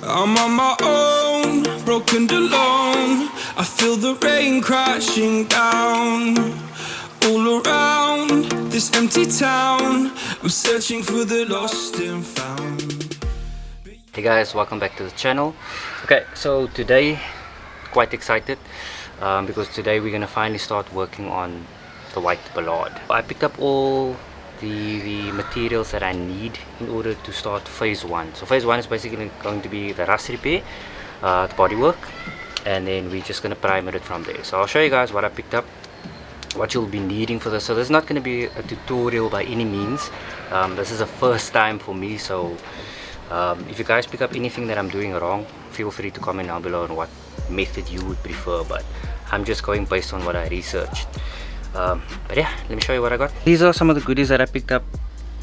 I'm on my own, broken and alone. I feel the rain crashing down all around this empty town. I'm searching for the lost and found. Hey guys, welcome back to the channel. Okay, so today quite excited because today we're gonna finally start working on the white ballade. I picked up all the materials that I need in order to start phase 1. So phase 1 is basically going to be the rust repair, the bodywork, and then we're just gonna primer it from there. So I'll show you guys what I picked up, what you'll be needing for this. So this is not going to be a tutorial by any means. This is a first time for me, so if you guys pick up anything that I'm doing wrong, feel free to comment down below on what method you would prefer, but I'm just going based on what I researched. But yeah, let me show you what I got. These are some of the goodies that I picked up.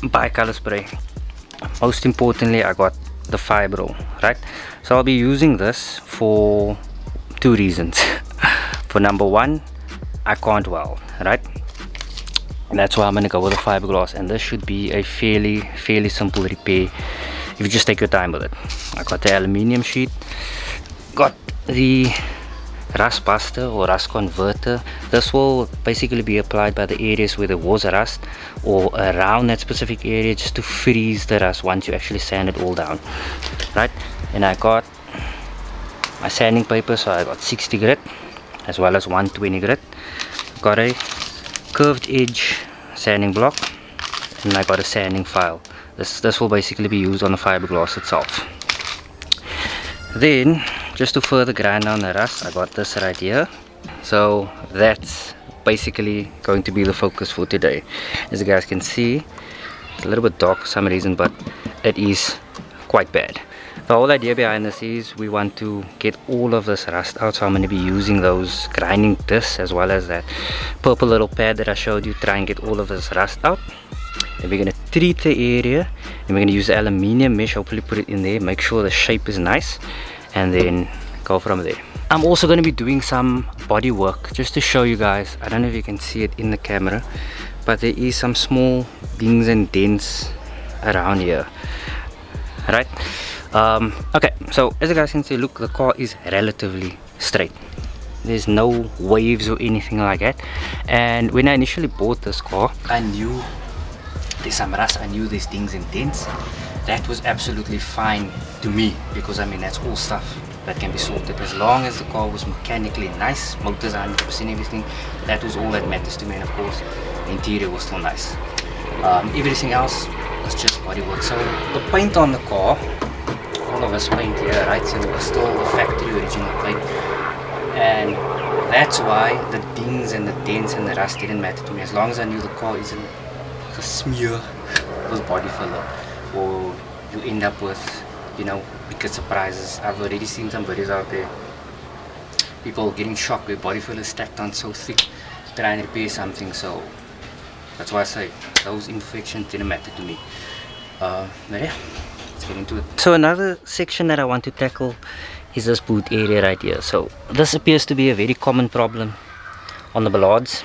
Bicolor spray. Most importantly, I got the fibro, right? So I'll be using this for 2 reasons. For number 1, I can't weld, right? And that's why I'm gonna go with the fiberglass, and this should be a fairly simple repair if you just take your time with it. I got the aluminium sheet, got the rust buster or rust converter. This will basically be applied by the areas where there was a rust or around that specific area, just to freeze the rust once you actually sand it all down, right? And I got my sanding paper, so I got 60 grit as well as 120 grit. Got a curved edge sanding block, and I got a sanding file. This will basically be used on the fiberglass itself. Then, just to further grind down the rust, I got this right here. So that's basically going to be the focus for today. As you guys can see, it's a little bit dark for some reason, but it is quite bad. The whole idea behind this is we want to get all of this rust out, so I'm going to be using those grinding discs as well as that purple little pad that I showed you, try and get all of this rust out. Then we're going to treat the area, and we're going to use the aluminium mesh, hopefully put it in there, make sure the shape is nice, and then go from there. I'm also going to be doing some body work just to show you guys. I don't know if you can see it in the camera, but there is some small dings and dents around here, right? Okay, so as you guys can see, look, the car is relatively straight. There's no waves or anything like that. And when I initially bought this car, I knew there's some rust, I knew there's dings and dents. That was absolutely fine to me, because I mean, that's all stuff that can be sorted as long as the car was mechanically nice, motors 100%, everything. That was all that matters to me, and of course the interior was still nice. Everything else was just bodywork. So the paint on the car, all of this paint here, right, so it was still the factory original paint, and that's why the dings and the dents and the rust didn't matter to me, as long as I knew the car isn't a smear with body filler, or you end up with, you know, wicked surprises. I've already seen some videos out there, people getting shocked with body filler stacked on so thick to try and repair something. So that's why I say those imperfections didn't matter to me. But yeah, let's get into it. So another section that I want to tackle is this boot area right here. So this appears to be a very common problem on the ballades,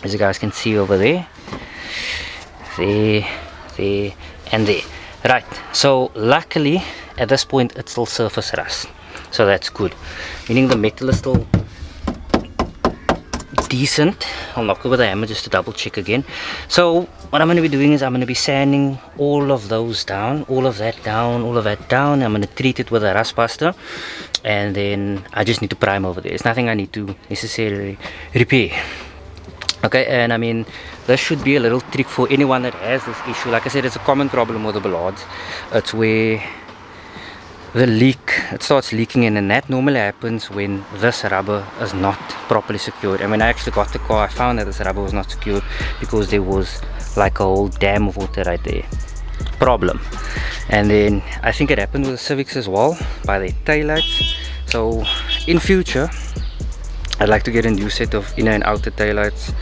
as you guys can see over there, there and there, right? So luckily at this point it's still surface rust, so that's good, meaning the metal is still decent. I'll knock it with a hammer just to double check again. So what I'm going to be doing is I'm going to be sanding all of those down, all of that down, all of that down. I'm going to treat it with a rust buster, and then I just need to prime over there. There's nothing I need to necessarily repair. Okay, and I mean, this should be a little trick for anyone that has this issue. Like I said, it's a common problem with the ballades. It's where the leak, it starts leaking in, and that normally happens when this rubber is not properly secured. And when I actually got the car, I found that this rubber was not secured because there was like a whole dam of water right there. Problem. And then I think it happened with the Civics as well, by the taillights. So in future, I'd like to get a new set of inner and outer taillights,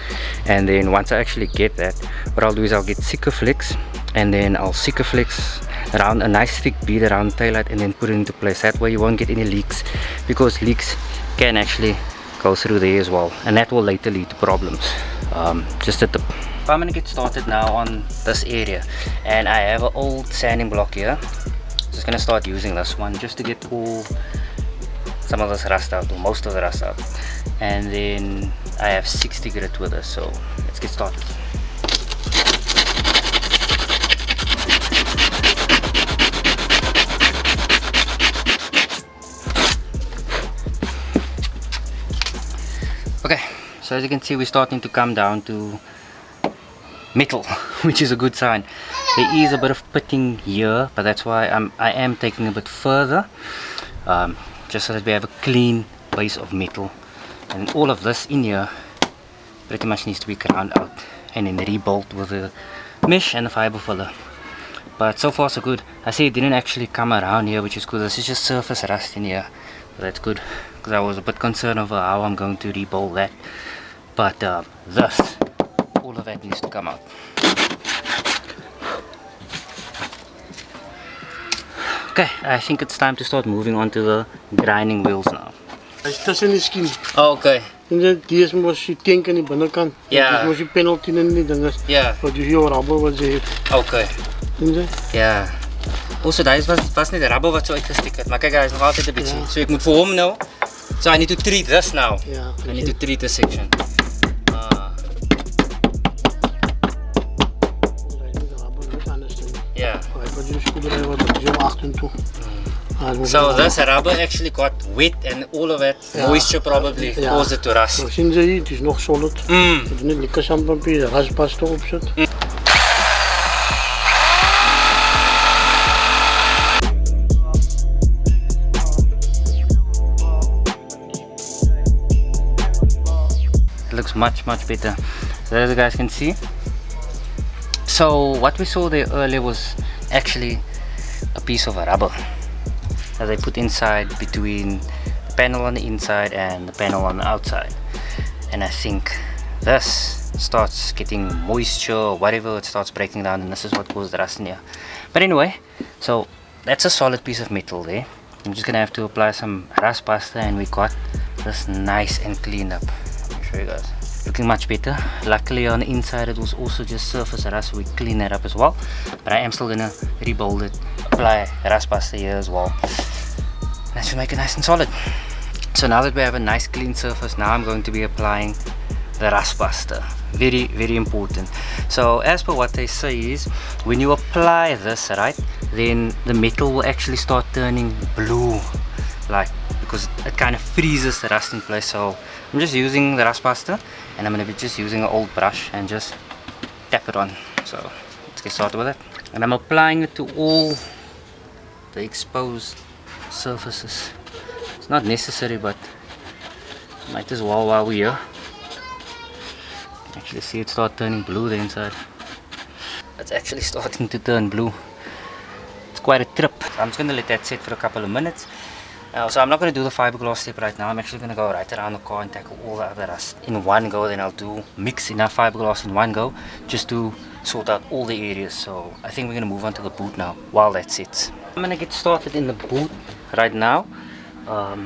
and then once I actually get that, what I'll do is I'll get Sikaflex, and then I'll Sikaflex around a nice thick bead around the taillight, and then put it into place. That way you won't get any leaks, because leaks can actually go through there as well, and that will later lead to problems. Just at the I'm gonna get started now on this area, and I have an old sanding block here. Just gonna start using this one just to get some of this rust out, or most of the rust out. And then I have 60 grit with this, so let's get started. Okay, so as you can see, we're starting to come down to metal, which is a good sign. There is a bit of pitting here, but that's why I am taking a bit further, just so that we have a clean base of metal. And all of this in here pretty much needs to be ground out and then rebolt with the mesh and the fiber filler. But so far so good. I see it didn't actually come around here, which is good. This is just surface rust in here, but that's good, because I was a bit concerned over how I'm going to rebolt that. But all of that needs to come out. Okay, I think it's time to start moving on to the grinding wheels now. Hy's tussen die skiem. Oh, okay. En die is mos die tank aan die binnekant. Ja. Dis mos die Penelope in die ding is. Ja. Wat jy jou rubber wat jy het. Okay. En jy? Ja. Also, daar was niet de rubber wat zo uitgestikt het, maar kijk, hij is nog altijd een beetje. Ja. So ik moet voor hem nou. So I need to treat this now. Ja. I need to treat this section. Yeah. Wat jy skouder wat jy agter toe. So this rubber actually got wet and all of it moisture probably caused it to rust. So sien jy, het is nog solid. Jy moet net lekker sandpapier, raspasta opsit. It looks much better. So as you guys can see. So what we saw there earlier was actually a piece of rubber that I put inside between the panel on the inside and the panel on the outside. And I think this starts getting moisture or whatever, it starts breaking down, and this is what caused the rust in here. But anyway, so that's a solid piece of metal there. I'm just gonna have to apply some rust pasta, and we got this nice and cleaned up. I'll show you guys. Looking much better. Luckily on the inside it was also just surface rust, so we clean that up as well. But I am still gonna rebuild it, apply rust pasta here as well. That should make it nice and solid. So now that we have a nice clean surface, now I'm going to be applying the rust pasta. Very important. So as per what they say is, when you apply this, right, then the metal will actually start turning blue, like, because it kind of freezes the rust in place. So I'm just using the rust pasta, and I'm going to be just using an old brush and just tap it on. So let's get started with it. And I'm applying it to all the exposed surfaces. It's not necessary, but might as well while we're here. You can actually see it start turning blue the inside. It's actually starting to turn blue. It's quite a trip. I'm just going to let that sit for a couple of minutes. So I'm not going to do the fiberglass step right now. I'm actually going to go right around the car and tackle all the other rust in one go. Then I'll mix enough fiberglass in one go just to sort out all the areas. So I think we're going to move on to the boot now while that sits. I'm going to get started in the boot right now. I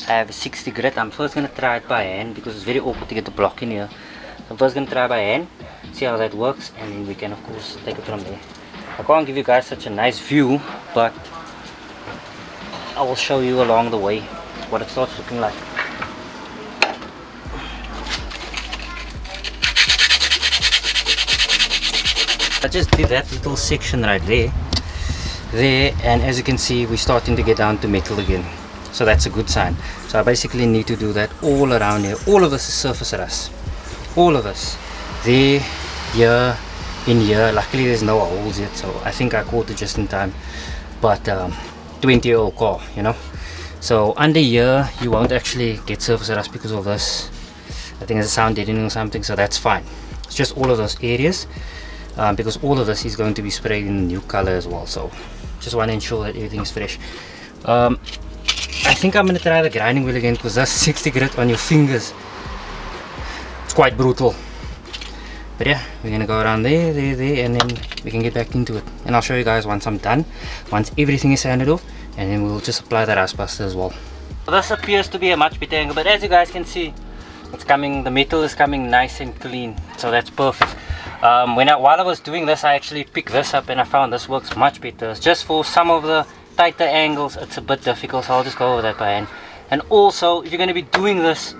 have a 60 grit. I'm first going to try it by hand because it's very awkward to get the block in here. So I'm first going to try by hand, see how that works, and then we can of course take it from there. I can't give you guys such a nice view, but I will show you along the way what it starts looking like. I just did that little section right there, and as you can see we're starting to get down to metal again, so that's a good sign. So I basically need to do that all around here. All of this is surface rust, all of this, there, here, in here. Luckily there's no holes yet, so I think I caught it just in time. But 20-year-old car, you know, so under here you won't actually get surface rust because of this. I think it's a sound deadening or something, so that's fine. It's just all of those areas, because all of this is going to be sprayed in new color as well, so just want to ensure that everything is fresh. I think I'm going to try the grinding wheel again, because that's 60 grit on your fingers, it's quite brutal. But yeah, we're gonna go around there, and then we can get back into it. And I'll show you guys once I'm done, once everything is sanded off, and then we'll just apply the rust pasta as well. This appears to be a much better angle, but as you guys can see, it's coming, the metal is coming nice and clean, so that's perfect. While I was doing this, I actually picked this up and I found this works much better. It's just for some of the tighter angles, it's a bit difficult, so I'll just go over that by hand. And also, if you're going to be doing this,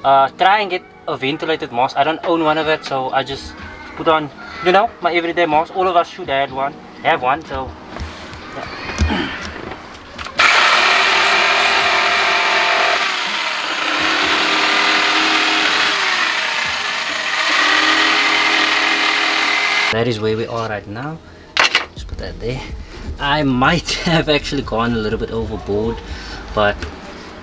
try and get a ventilated mask. I don't own one of it, so I just put on, you know, my everyday mask. All of us should have one, so yeah. That is where we are right now. Just put that there. I might have actually gone a little bit overboard, but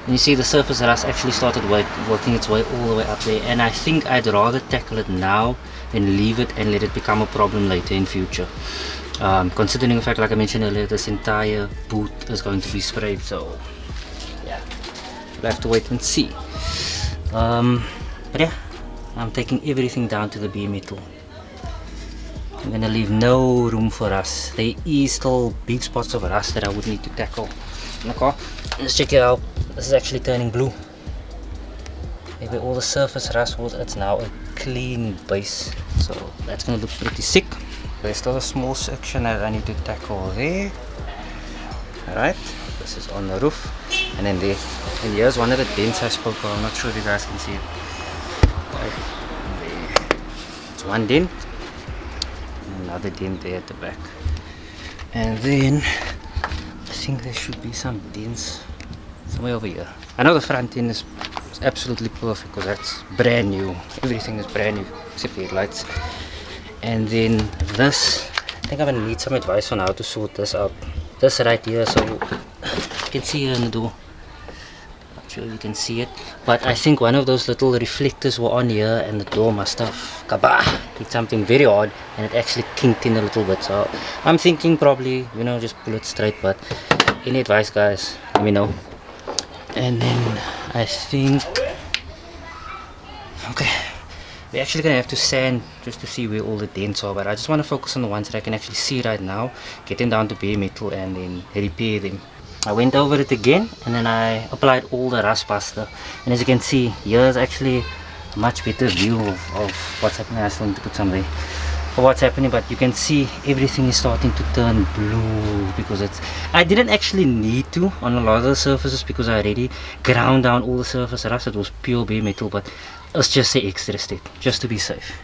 you see the surface rust actually started working its way all the way up there, and I think I'd rather tackle it now and leave it and let it become a problem later in future. Considering the fact, like I mentioned earlier, this entire boot is going to be sprayed, so yeah, we'll have to wait and see. But yeah, I'm taking everything down to the bare metal. I'm gonna leave no room for rust. There is still big spots of rust that I would need to tackle in the car. Let's check it out. This is actually turning blue. Maybe all the surface rust was, it's now a clean base. So that's gonna look pretty sick. There's still a small section that I need to tackle there. Alright, this is on the roof. And then there. And here's one of the dents I spoke of. I'm not sure if you guys can see it. Right there. It's one dent. Another dent there at the back, and then I think there should be some dents somewhere over here. I know the front end is absolutely perfect because that's brand new. Everything is brand new except the headlights. And then this, I think I'm gonna need some advice on how to sort this out. This right here, so you can see it in the door. Not sure you can see it, but I think one of those little reflectors were on here and the door must have did something very odd and it actually kinked in a little bit. So I'm thinking probably, you know, just pull it straight, but any advice, guys, let me know. And then I think, okay, we're actually gonna have to sand just to see where all the dents are, but I just want to focus on the ones that I can actually see right now, get them down to bare metal and then repair them. I went over it again and then I applied all the rust buster, and as you can see, here's actually a much better view of what's happening. I still need to put some there for what's happening, but you can see everything is starting to turn blue because it's, I didn't actually need to on a lot of the surfaces because I already ground down all the surface rust. It was pure bare metal, but it's just the extra step just to be safe.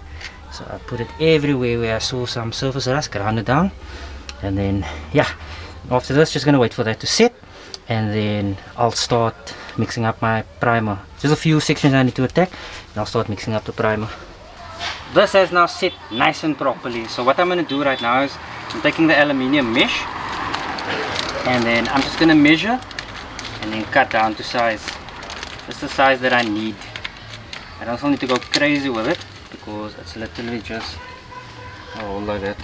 So I put it everywhere where I saw some surface rust, ground it down, and then yeah, after this just gonna wait for that to set, and then I'll start mixing up my primer. Just a few sections I need to attack and I'll start mixing up the primer. This has now set nice and properly, so what I'm gonna do right now is I'm taking the aluminium mesh and then I'm just gonna measure and then cut down to size. Just the size that I need. I don't need to go crazy with it because it's literally just like that.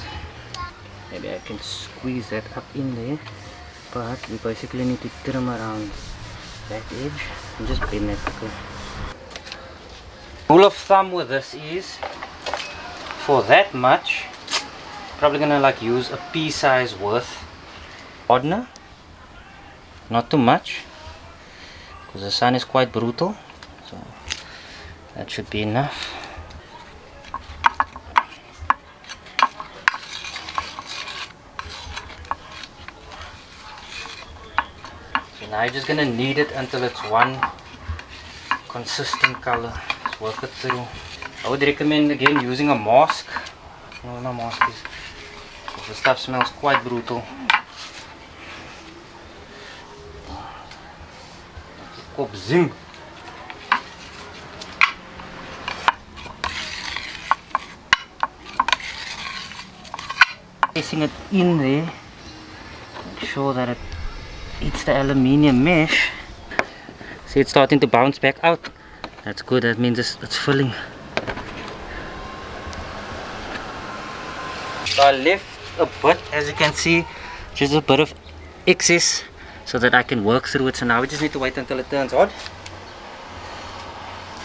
Maybe I can squeeze that up in there, but we basically need to trim around that edge and just bend that quickly. Rule of thumb with this is, for that much, probably gonna like use a pea size worth hardener, not too much because the sun is quite brutal, so that should be enough. Now you're just gonna knead it until it's one consistent color. Just work it through. I would recommend again using a mask. You know what my mask is, because the stuff smells quite brutal. Kop zing. Placing it in there, make sure that it it's the aluminium mesh. See, it's starting to bounce back out. That's good, that means it's filling. So I left a bit, as you can see, just a bit of excess so that I can work through it. So now we just need to wait until it turns hard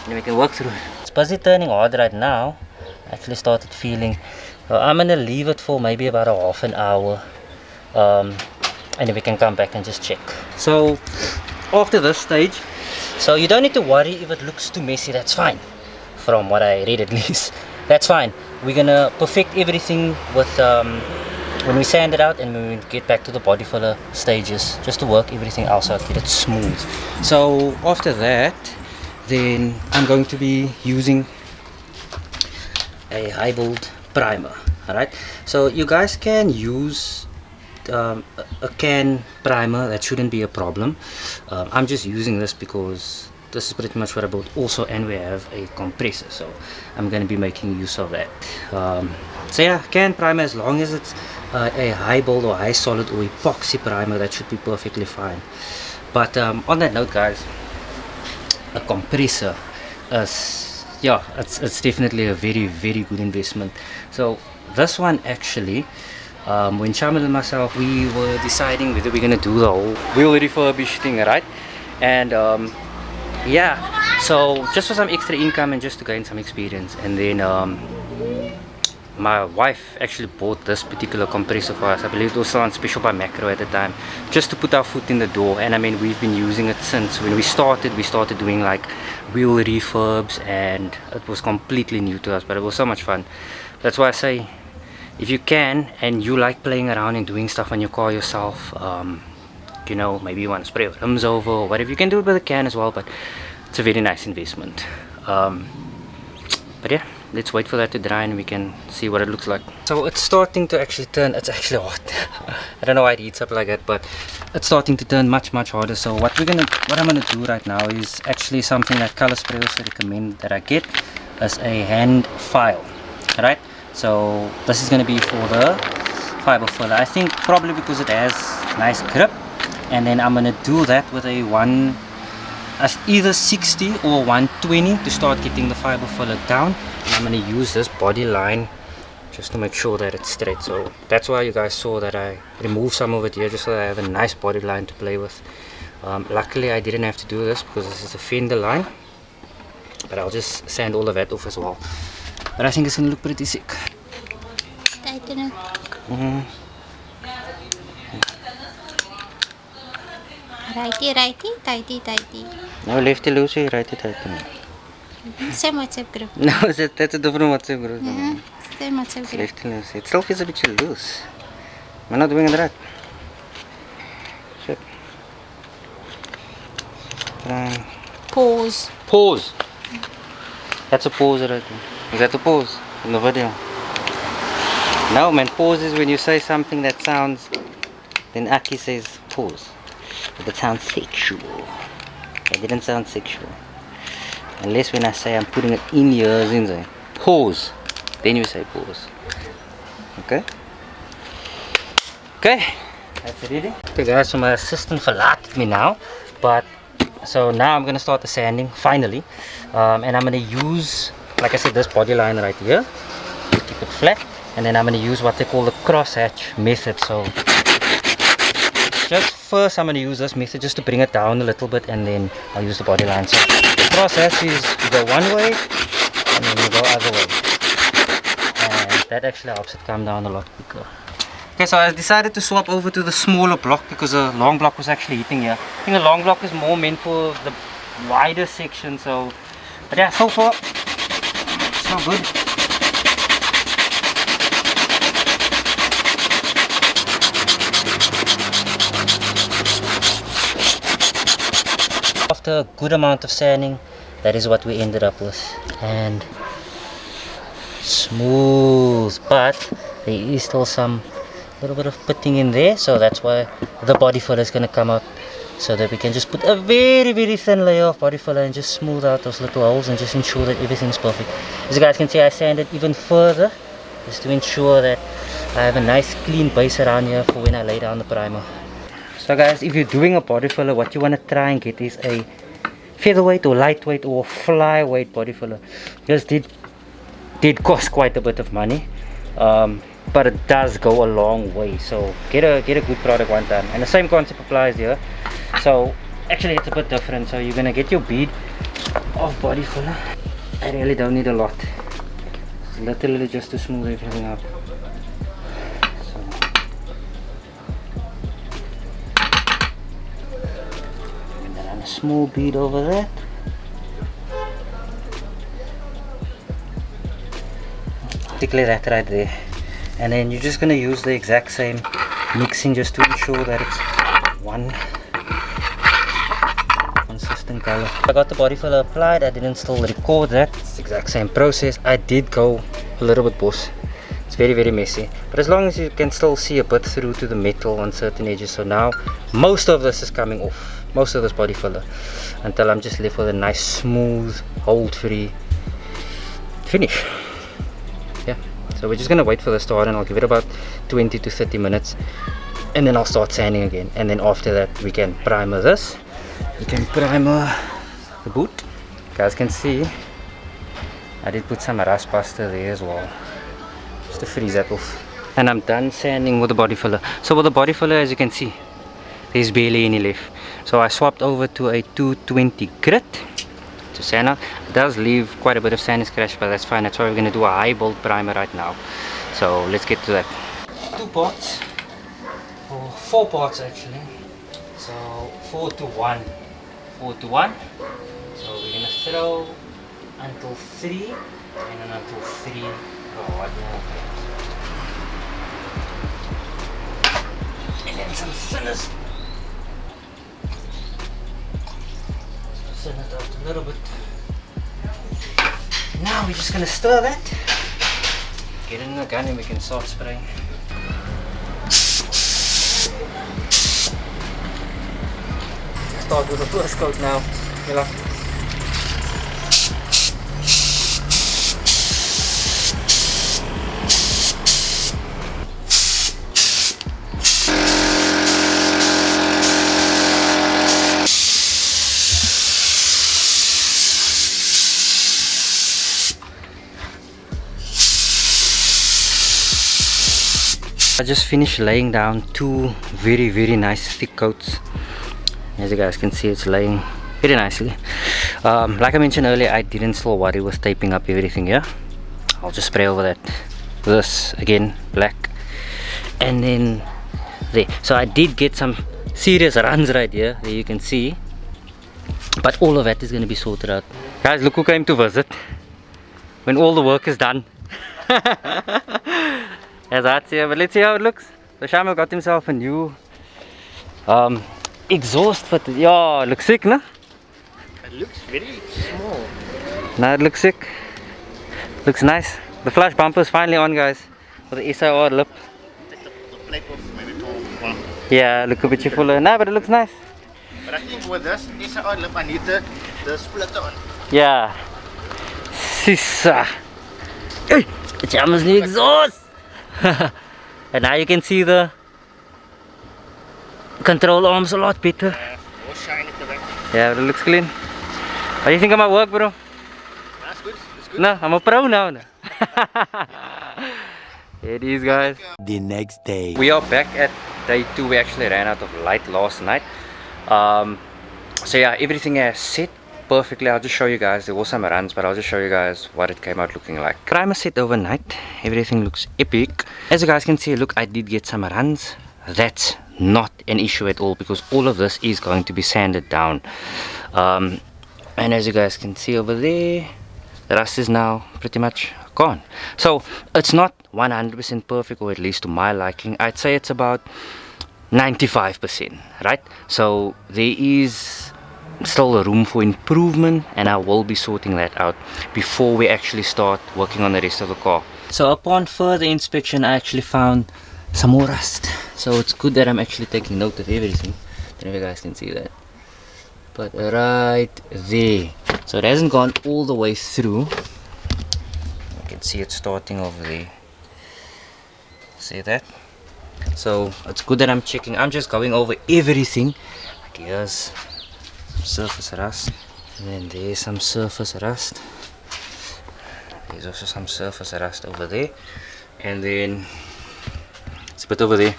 and then we can work through it. It's busy turning hard right now. I actually started feeling, so I'm gonna leave it for maybe about a half an hour. And then we can come back and just check. So after this stage, so you don't need to worry if it looks too messy. That's fine, from what I read at least. That's fine. we're gonna perfect everything with when we sand it out, and when we get back to the body filler stages, just to work everything else out, get it smooth. So after that, then I'm going to be using a high build primer. Alright, so you guys can use a can primer, that shouldn't be a problem. I'm just using this because this is pretty much what I built also, and we have a compressor, so I'm going to be making use of that. So yeah, can primer, as long as it's a high build or high solid or epoxy primer, that should be perfectly fine. But on that note, guys, a compressor is, yeah, it's definitely a very good investment. So this one actually, when Shamil and myself, we were deciding whether we're gonna do the whole wheel refurbish thing, right? And yeah, so just for some extra income and just to gain some experience. And then my wife actually bought this particular compressor for us. I believe it was on special by Macro at the time, just to put our foot in the door. And I mean, we've been using it since when we started doing like wheel refurbs, and it was completely new to us, but it was so much fun. That's why I say, if you can and you like playing around and doing stuff on your car yourself, you know, maybe you want to spray your rims over or whatever, you can do it with a can as well, but it's a very nice investment. But yeah, let's wait for that to dry and we can see what it looks like. So it's starting to actually turn, it's actually hot. I don't know why it heats up like that, but it's starting to turn much harder. So what I'm gonna do right now is actually something that Color Spray also recommend that I get, is a hand file. Alright, so this is gonna be for the fiber filler. I think probably because it has nice grip, and then I'm gonna do that with a either 60 or 120 to start getting the fiber filler down. And I'm going to use this body line just to make sure that it's straight. So that's why you guys saw that I removed some of it here, just so that I have a nice body line to play with. Luckily I didn't have to do this because this is a fender line, but I'll just sand all of that off as well. But I think it's going to look pretty sick. Tighten it. Righty, tighty. No, lefty loosey, righty tighty. Same WhatsApp group. No, that's a different WhatsApp group. Same WhatsApp group. Lefty loosey. It still feels a bit loose. We're not doing it right. Shit. Pause. Pause. That's a pause right there. Is that a pause in the video? No man, pause is when you say something that sounds, then Aki says pause. But it sounds sexual. It didn't sound sexual. Unless when I say I'm putting it in yours, in there. Pause. Then you say pause. Okay? Okay. That's ready. Okay guys, so my assistant forgot me now. But, so now I'm going to start the sanding, finally. And I'm going to use, like I said, this body line right here. Keep it flat. And then I'm going to use what they call the crosshatch method. So, just first I'm going to use this method just to bring it down a little bit, and then I'll use the body line. So the process is you go one way and then you go other way, and that actually helps it come down a lot quicker. Okay, so I decided to swap over to the smaller block because the long block was actually hitting here. I think the long block is more meant for the wider section. So, but yeah, so far so good. After a good amount of sanding, that is what we ended up with, and smooth, but there is still some little bit of pitting in there, so that's why the body filler is going to come out, so that we can just put a very thin layer of body filler and just smooth out those little holes and just ensure that everything's perfect. As you guys can see, I sanded even further just to ensure that I have a nice clean base around here for when I lay down the primer. So guys, if you're doing a body filler, what you want to try and get is a featherweight or lightweight or flyweight body filler. This did cost quite a bit of money, but it does go a long way. So get a good product one time, and the same concept applies here. So actually it's a bit different. So you're gonna get your bead of body filler. I really don't need a lot, it's literally just to smooth everything out. A small bead over that. Thick basically that right there. And then you're just going to use the exact same mixing just to ensure that it's one consistent color. I got the body filler applied. I didn't still record that. It's the exact same process. I did go a little bit boss. It's very, very messy, but as long as you can still see a bit through to the metal on certain edges. So now most of this is coming off, most of this body filler, until I'm just left with a nice smooth hold free finish. Yeah, so we're just gonna wait for this to harden. I'll give it about 20 to 30 minutes and then I'll start sanding again, and then after that we can primer this. We can primer the boot. You guys can see I did put some rust buster there as well, just to freeze that off. And I'm done sanding with the body filler. So with the body filler, as you can see, there's barely any left. So I swapped over to a 220 grit to sand out. It does leave quite a bit of sand and scratch, but that's fine. That's why we're going to do a high bolt primer right now. So let's get to that. 2 parts, or 4 parts actually. So 4 to 1. 4 to 1. So we're going to throw until 3 and then until 3. Oh, what more? And then some thinners. Thin it out a little bit. Now we're just gonna stir that. Get it in the gun and we can start spraying. Start with the first coat now. Mila. I just finished laying down 2 very, very nice thick coats. As you guys can see, it's laying very nicely. Like I mentioned earlier, I didn't still worry with taping up everything here. I'll just spray over that. This again, black, and then there. So I did get some serious runs right here, there you can see, but all of that is going to be sorted out. Guys, look who came to visit when all the work is done. As that's here, but let's see how it looks. So Shamil got himself a new exhaust for the, yeah, it looks sick, no? It looks very small. No, it looks sick. Looks nice. The flash bumper is finally on, guys, with the SIR lip. Take the plate off, maybe tall one. Yeah, look a bit fuller. No, but it looks nice. But I think with this SIR lip, I need the splitter one. Yeah. Sissa. Hey, it's Shamil's new exhaust. And now you can see the control arms a lot better. More shine at the back. Yeah, but it looks clean. What do you think of my work, bro? That's good. That's good. No, I'm a pro now. Here it is, guys. The next day. We are back at day 2. We actually ran out of light last night. So yeah, everything has set perfectly. I'll just show you guys. There were some runs, but I'll just show you guys what it came out looking like. Primer set overnight. Everything looks epic. As you guys can see, look, I did get some runs. That's not an issue at all because all of this is going to be sanded down. And as you guys can see over there, the rust is now pretty much gone. So it's not 100% perfect, or at least to my liking. I'd say it's about 95%, right? So there is still a room for improvement, and I will be sorting that out before we actually start working on the rest of the car. So upon further inspection, I actually found some more rust. So it's good that I'm actually taking note of everything. I don't know if you guys can see that, but right there. So it hasn't gone all the way through. You can see it starting over there. See that? So it's good that I'm checking. I'm just going over everything. Like here's surface rust, and then there's some surface rust. There's also some surface rust over there, and then it's a bit over there.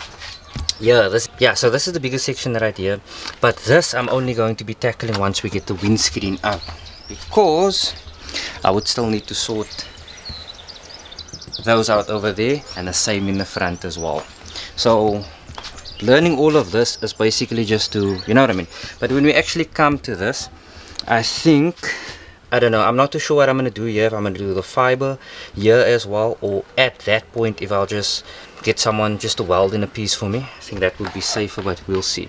Yeah, so this is the biggest section right here, but this I'm only going to be tackling once we get the windscreen up, because I would still need to sort those out over there, and the same in the front as well. So learning all of this is basically just to, you know what I mean. But when we actually come to this, I think I don't know, I'm not too sure what I'm going to do here, if I'm going to do the fiber here as well, or at that point if I'll just get someone just to weld in a piece for me. I think that would be safer, but we'll see.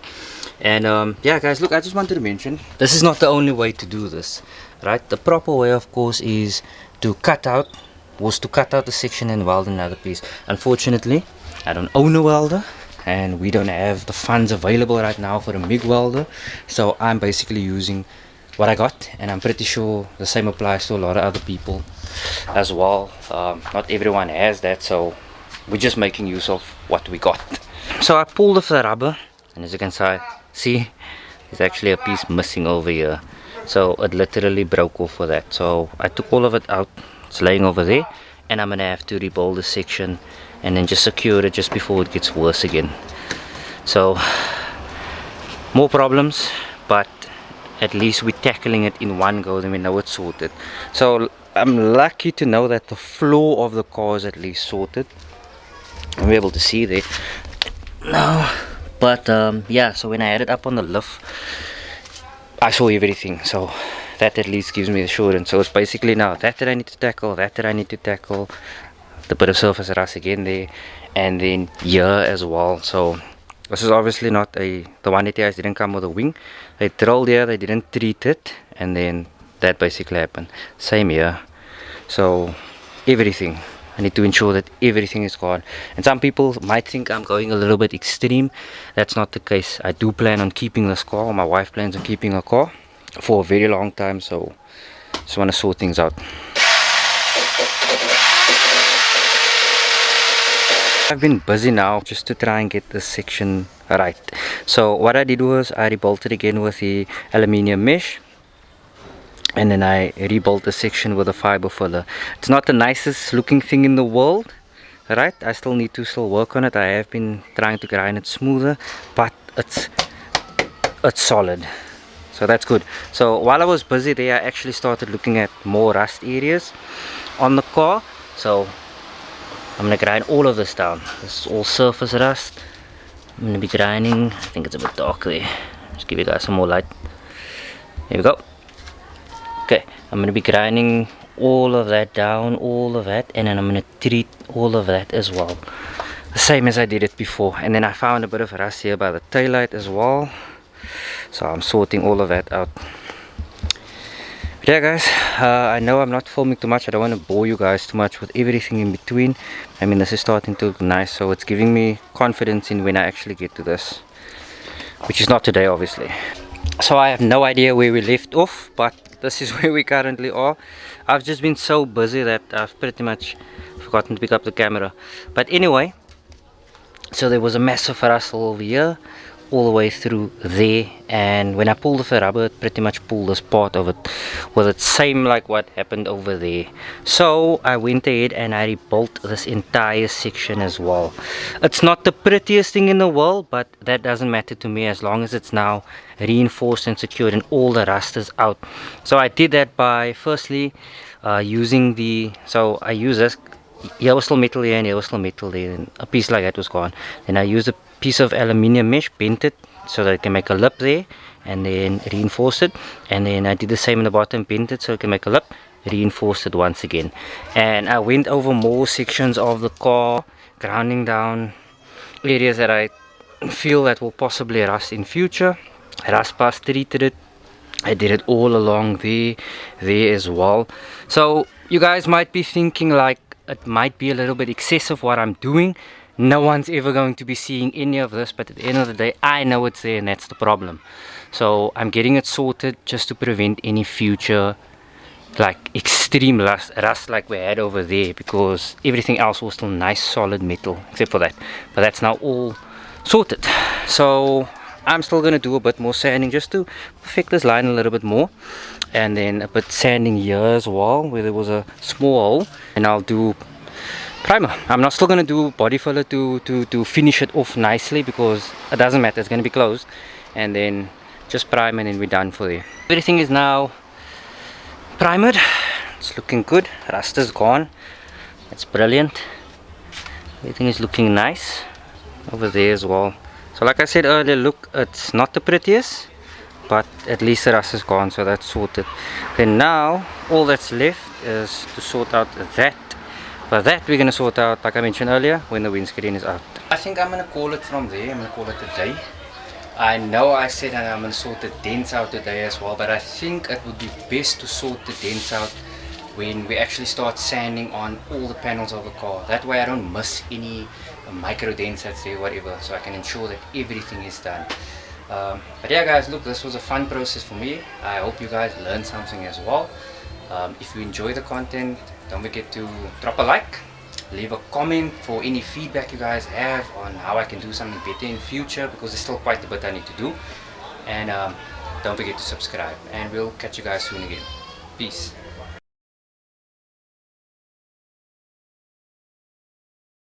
And yeah guys, look, I just wanted to mention, this is not the only way to do this, right? The proper way of course is to cut out the section and weld another piece. Unfortunately, I don't own a welder, and we don't have the funds available right now for a MIG welder, so I'm basically using what I got, and I'm pretty sure the same applies to a lot of other people as well. Not everyone has that, so we're just making use of what we got. So I pulled off the rubber, and as you can see there's actually a piece missing over here, so it literally broke off for that. So I took all of it out, it's laying over there, and I'm gonna have to rebuild the section and then just secure it just before it gets worse again. So more problems, but at least we're tackling it in one go, then we know it's sorted. So I'm lucky to know that the floor of the car is at least sorted. I'm able to see there now, but yeah, so when I had it up on the lift, I saw everything, so that at least gives me assurance. So it's basically now that I need to tackle, the bit of surface rust again there, and then here as well. So this is obviously not the one that guys didn't come with a wing. They drilled here, they didn't treat it, and then that basically happened. Same here. So everything, I need to ensure that everything is gone. And some people might think I'm going a little bit extreme. That's not the case. I do plan on keeping this car, or my wife plans on keeping a car for a very long time, so just want to sort things out. I've been busy now just to try and get this section right. So what I did was I rebolted again with the aluminium mesh, and then I rebuilt the section with a fiber filler. It's not the nicest looking thing in the world, right? I still need to work on it. I have been trying to grind it smoother, but it's solid, so that's good. So while I was busy there, I actually started looking at more rust areas on the car. So I'm gonna grind all of this down. This is all surface rust. I'm gonna be grinding, I think it's a bit dark there, just give you guys some more light. There we go. Okay, I'm gonna be grinding all of that down, all of that, and then I'm gonna treat all of that as well, the same as I did it before. And then I found a bit of rust here by the taillight as well, so I'm sorting all of that out. But yeah guys, I know I'm not filming too much. I don't want to bore you guys too much with everything in between. I mean, this is starting to look nice, so it's giving me confidence in when I actually get to this, which is not today obviously. So I have no idea where we left off, but this is where we currently are. I've just been so busy that I've pretty much forgotten to pick up the camera. But anyway, so there was a massive rust over here all the way through there, and when I pulled the rubber, it pretty much pulled this part of it with it, same like what happened over there. So I went ahead and I rebuilt this entire section as well. It's not the prettiest thing in the world, but that doesn't matter to me as long as it's now reinforced and secured and all the rust is out. So I did that by firstly using so I used this. Here was still metal here, and here was still metal there, and a piece like that was gone. Then I used a piece of aluminium mesh, bent it so that it can make a lip there, and then reinforced it. And then I did the same in the bottom, bent it so it can make a lip, reinforced it once again. And I went over more sections of the car, grounding down areas that I feel that will possibly rust in future. Rust pass treated it. I did it all along there as well. So you guys might be thinking like it might be a little bit excessive what I'm doing. No one's ever going to be seeing any of this, but at the end of the day I know it's there, and that's the problem. So I'm getting it sorted just to prevent any future like extreme rust like we had over there, because everything else was still nice solid metal except for that. But that's now all sorted. So I'm still going to do a bit more sanding just to perfect this line a little bit more, and then a bit sanding here as well where there was a small hole, and I'll do primer. I'm not still going to do body filler to finish it off nicely, because it doesn't matter, it's going to be closed, and then just prime and then we're done for there. Everything is now primed, it's looking good, rust is gone, it's brilliant, everything is looking nice over there as well. So like I said earlier, look, it's not the prettiest, but at least the rust is gone, so that's sorted. Then now all that's left is to sort out that, but that we're gonna sort out, like I mentioned earlier, when the windscreen is out. I think I'm gonna call it from there. I'm gonna call it a day. I know I said I'm gonna sort the dents out today as well, but I think it would be best to sort the dents out when we actually start sanding on all the panels of the car. That way I don't miss any micro dents that's there, whatever, so I can ensure that everything is done. But yeah guys, look, this was a fun process for me. I hope you guys learned something as well. If you enjoy the content, don't forget to drop a like, leave a comment for any feedback you guys have on how I can do something better in future, because there's still quite a bit I need to do. And don't forget to subscribe, and we'll catch you guys soon again. Peace.